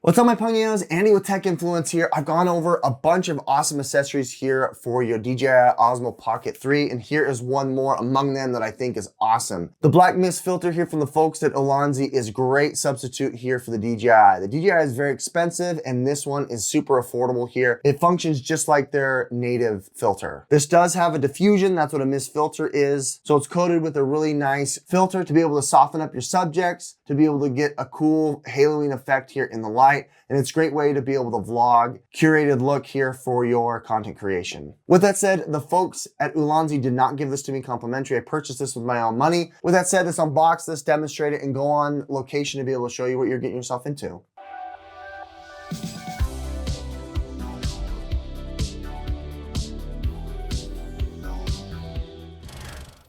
What's up, my Punginos? Andy with Tech Influence here. I've gone over a bunch of awesome accessories here for your DJI Osmo Pocket 3, and here is one more among them that I think is awesome. The black mist filter here from the folks at Ulanzi is a great substitute here for the DJI. The DJI is very expensive, and this one is super affordable here. It functions just like their native filter. This does have a diffusion, that's what a mist filter is. So it's coated with a really nice filter to be able to soften up your subjects, to be able to get a cool haloing effect here in the light. And it's a great way to be able to vlog, curated look here for your content creation. With that said, the folks at Ulanzi did not give this to me complimentary. I purchased this with my own money. With that said, let's unbox this, demonstrate it, and go on location to be able to show you what you're getting yourself into.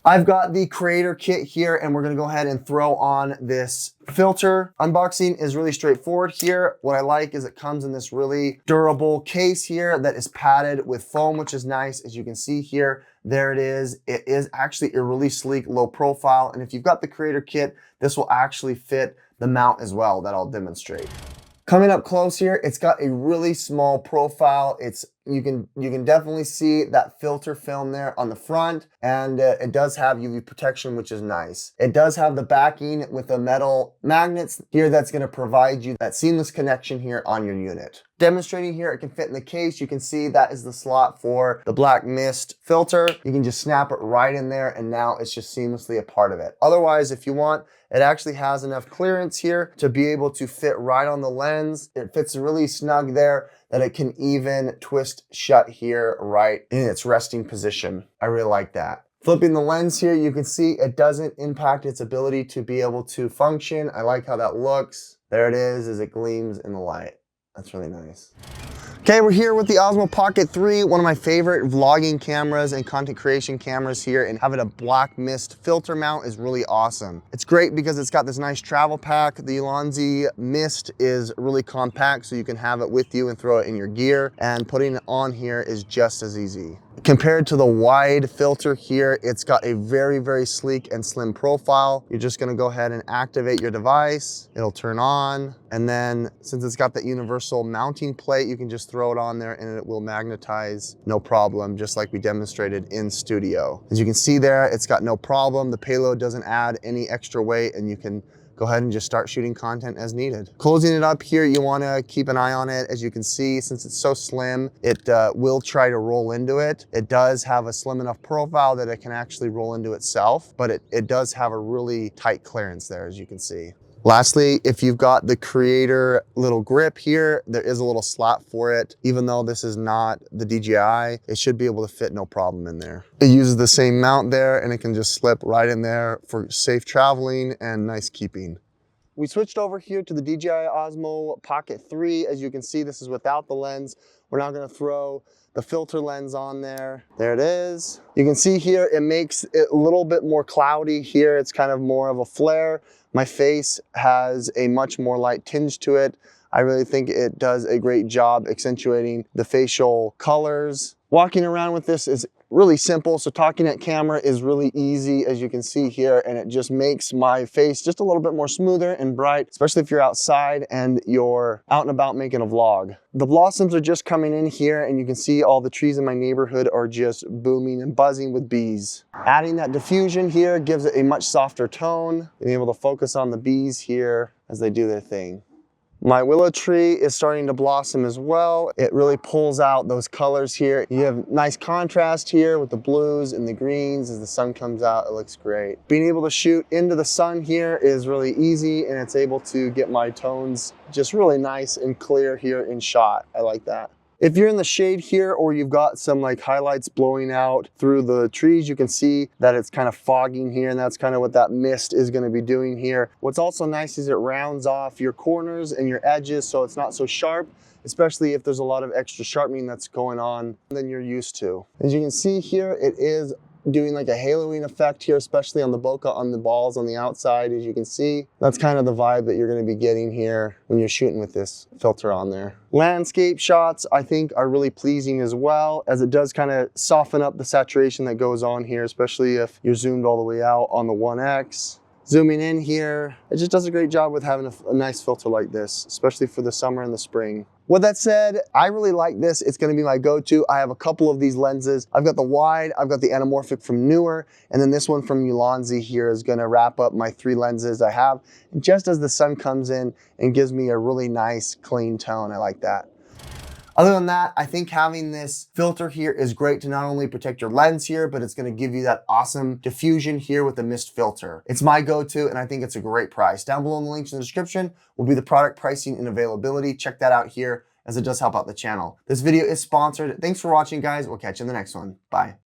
I've got the creator kit here, and we're gonna go ahead and throw on this filter. Unboxing is really straightforward here. What I like is it comes in this really durable case here that is padded with foam, which is nice. As you can see here, there it is. It is actually a really sleek, low profile. And if you've got the creator kit, this will actually fit the mount as well that I'll demonstrate. Coming up close here, it's got a really small profile. You can definitely see that filter film there on the front, and it does have UV protection, which is nice. It does have the backing with the metal magnets here that's going to provide you that seamless connection here on your unit. Demonstrating here, it can fit in the case. You can see that is the slot for the black mist filter. You can just snap it right in there, and now it's just seamlessly a part of it. Otherwise, if you want, it actually has enough clearance here to be able to fit right on the lens. It fits really snug there that it can even twist shut here right in its resting position. I really like that. Flipping the lens here, you can see it doesn't impact its ability to be able to function. I like how that looks. There it is as it gleams in the light. That's really nice. Okay, we're here with the Osmo Pocket 3, one of my favorite vlogging cameras and content creation cameras here, and having a black mist filter mount is really awesome. It's great because it's got this nice travel pack. The Ulanzi mist is really compact, so you can have it with you and throw it in your gear, and putting it on here is just as easy. Compared to the wide filter here, it's got a very, very sleek and slim profile. You're just gonna go ahead and activate your device. It'll turn on. And then since it's got that universal mounting plate, you can just throw it on there and it will magnetize no problem, just like we demonstrated in studio. As you can see there, it's got no problem. The payload doesn't add any extra weight, and you can go ahead and just start shooting content as needed. Closing it up here, you wanna keep an eye on it. As you can see, since it's so slim, it will try to roll into it. It does have a slim enough profile that it can actually roll into itself, but it does have a really tight clearance there, as you can see. Lastly, if you've got the creator little grip here, there is a little slot for it. Even though this is not the DJI, it should be able to fit no problem in there. It uses the same mount there, and it can just slip right in there for safe traveling and nice keeping. We switched over here to the DJI Osmo Pocket 3. As you can see, this is without the lens. We're now gonna throw the filter lens on there. There it is. You can see here, it makes it a little bit more cloudy here. It's kind of more of a flare. My face has a much more light tinge to it. I really think it does a great job accentuating the facial colors. Walking around with this is really simple, so talking at camera is really easy, as you can see here, and it just makes my face just a little bit more smoother and bright, especially if you're outside and you're out and about making a vlog. The blossoms are just coming in here, and you can see all the trees in my neighborhood are just booming and buzzing with bees. Adding that diffusion here gives it a much softer tone, being able to focus on the bees here as they do their thing. My willow tree is starting to blossom as well. It really pulls out those colors here. You have nice contrast here with the blues and the greens. As the sun comes out, it looks great. Being able to shoot into the sun here is really easy, and it's able to get my tones just really nice and clear here in shot. I like that. If you're in the shade here, or you've got some like highlights blowing out through the trees, you can see that it's kind of fogging here, and that's kind of what that mist is going to be doing here. What's also nice is it rounds off your corners and your edges, so it's not so sharp, especially if there's a lot of extra sharpening that's going on than you're used to. As you can see here, it is doing like a haloing effect here, especially on the bokeh, on the balls on the outside. As you can see, that's kind of the vibe that you're going to be getting here when you're shooting with this filter on there. Landscape shots, I think, are really pleasing as well, as it does kind of soften up the saturation that goes on here, especially if you're zoomed all the way out on the 1X. Zooming in here, it just does a great job with having a nice filter like this, especially for the summer and the spring. With that said, I really like this. It's gonna be my go-to. I have a couple of these lenses. I've got the wide, I've got the anamorphic from Newer, and then this one from Ulanzi here is gonna wrap up my 3 lenses I have. And just as the sun comes in and gives me a really nice clean tone, I like that. Other than that, I think having this filter here is great to not only protect your lens here, but it's gonna give you that awesome diffusion here with the mist filter. It's my go-to, and I think it's a great price. Down below in the links in the description will be the product pricing and availability. Check that out here, as it does help out the channel. This video is sponsored. Thanks for watching, guys. We'll catch you in the next one. Bye.